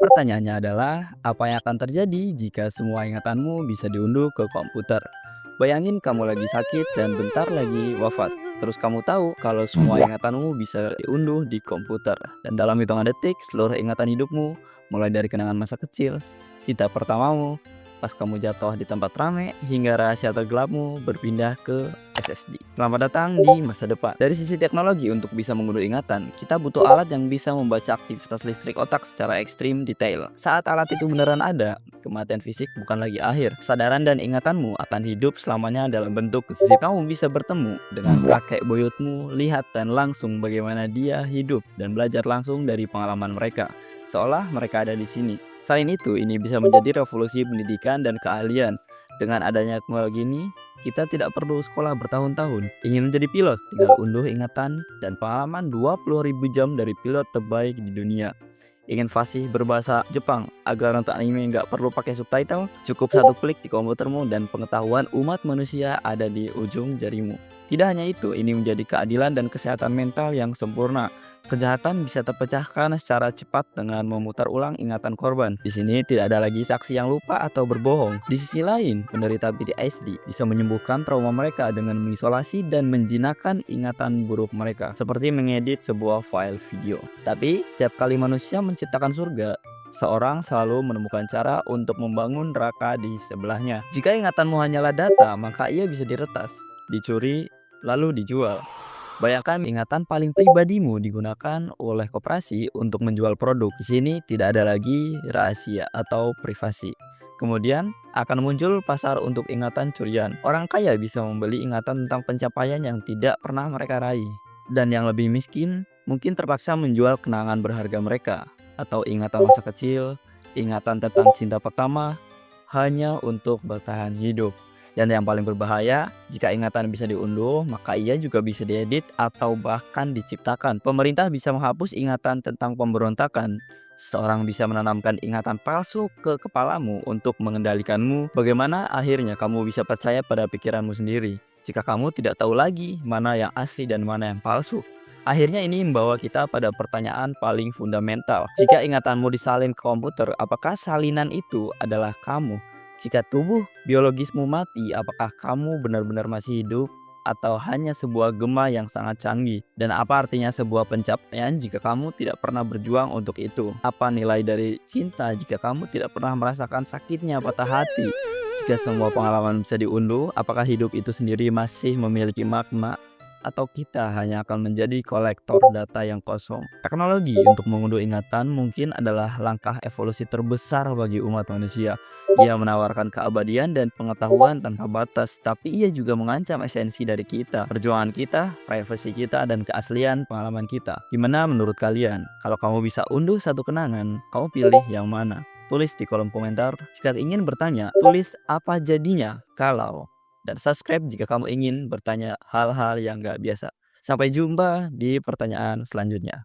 Pertanyaannya adalah, apa yang akan terjadi jika semua ingatanmu bisa diunduh ke komputer? Bayangin kamu lagi sakit dan bentar lagi wafat. Terus kamu tahu kalau semua ingatanmu bisa diunduh di komputer. Dan dalam hitungan detik, seluruh ingatan hidupmu, mulai dari kenangan masa kecil, cinta pertamamu, pas kamu jatuh di tempat rame, hingga rahasia tergelapmu berpindah ke SSD. Selamat datang di masa depan. Dari sisi teknologi, untuk bisa mengunduh ingatan, kita butuh alat yang bisa membaca aktivitas listrik otak secara ekstrim detail. Saat alat itu beneran ada, kematian fisik bukan lagi akhir. Kesadaran dan ingatanmu akan hidup selamanya dalam bentuk zip. Kamu bisa bertemu dengan kakek buyutmu, lihat dan langsung bagaimana dia hidup, dan belajar langsung dari pengalaman mereka, seolah mereka ada di sini. Selain itu, ini bisa menjadi revolusi pendidikan dan keahlian. Dengan adanya teknologi ini, kita tidak perlu sekolah bertahun-tahun. Ingin menjadi pilot, tinggal unduh ingatan dan pengalaman 20.000 jam dari pilot terbaik di dunia. Ingin fasih berbahasa Jepang agar nonton anime nggak perlu pakai subtitle? Cukup satu klik di komputermu dan pengetahuan umat manusia ada di ujung jarimu. Tidak hanya itu, ini menjadi keadilan dan kesehatan mental yang sempurna. Kejahatan bisa terpecahkan secara cepat dengan memutar ulang ingatan korban. Di sini tidak ada lagi saksi yang lupa atau berbohong. Di sisi lain, penderita PTSD bisa menyembuhkan trauma mereka dengan mengisolasi dan menjinakkan ingatan buruk mereka, seperti mengedit sebuah file video. Tapi, setiap kali manusia menciptakan surga, seorang selalu menemukan cara untuk membangun neraka di sebelahnya. Jika ingatanmu hanyalah data, maka ia bisa diretas, dicuri, lalu dijual. Bayangkan ingatan paling pribadimu digunakan oleh koperasi untuk menjual produk. Di sini tidak ada lagi rahasia atau privasi. Kemudian akan muncul pasar untuk ingatan curian. Orang kaya bisa membeli ingatan tentang pencapaian yang tidak pernah mereka raih. Dan yang lebih miskin mungkin terpaksa menjual kenangan berharga mereka, atau ingatan masa kecil, ingatan tentang cinta pertama, hanya untuk bertahan hidup. Dan yang paling berbahaya, jika ingatan bisa diunduh, maka ia juga bisa diedit atau bahkan diciptakan. Pemerintah bisa menghapus ingatan tentang pemberontakan. Seseorang bisa menanamkan ingatan palsu ke kepalamu untuk mengendalikanmu. Bagaimana akhirnya kamu bisa percaya pada pikiranmu sendiri jika kamu tidak tahu lagi mana yang asli dan mana yang palsu? Akhirnya ini membawa kita pada pertanyaan paling fundamental. Jika ingatanmu disalin ke komputer, apakah salinan itu adalah kamu? Jika tubuh biologismu mati, apakah kamu benar-benar masih hidup atau hanya sebuah gema yang sangat canggih? Dan apa artinya sebuah pencapaian jika kamu tidak pernah berjuang untuk itu? Apa nilai dari cinta jika kamu tidak pernah merasakan sakitnya patah hati? Jika semua pengalaman bisa diunduh, apakah hidup itu sendiri masih memiliki makna? Atau kita hanya akan menjadi kolektor data yang kosong? Teknologi untuk mengunduh ingatan mungkin adalah langkah evolusi terbesar bagi umat manusia. Ia menawarkan keabadian dan pengetahuan tanpa batas, tapi ia juga mengancam esensi dari kita, perjuangan kita, privasi kita, dan keaslian pengalaman kita. Gimana menurut kalian? Kalau kamu bisa unduh satu kenangan, kamu pilih yang mana? Tulis di kolom komentar. Jika ingin bertanya, tulis apa jadinya kalau, dan subscribe jika kamu ingin bertanya hal-hal yang gak biasa. Sampai jumpa di pertanyaan selanjutnya.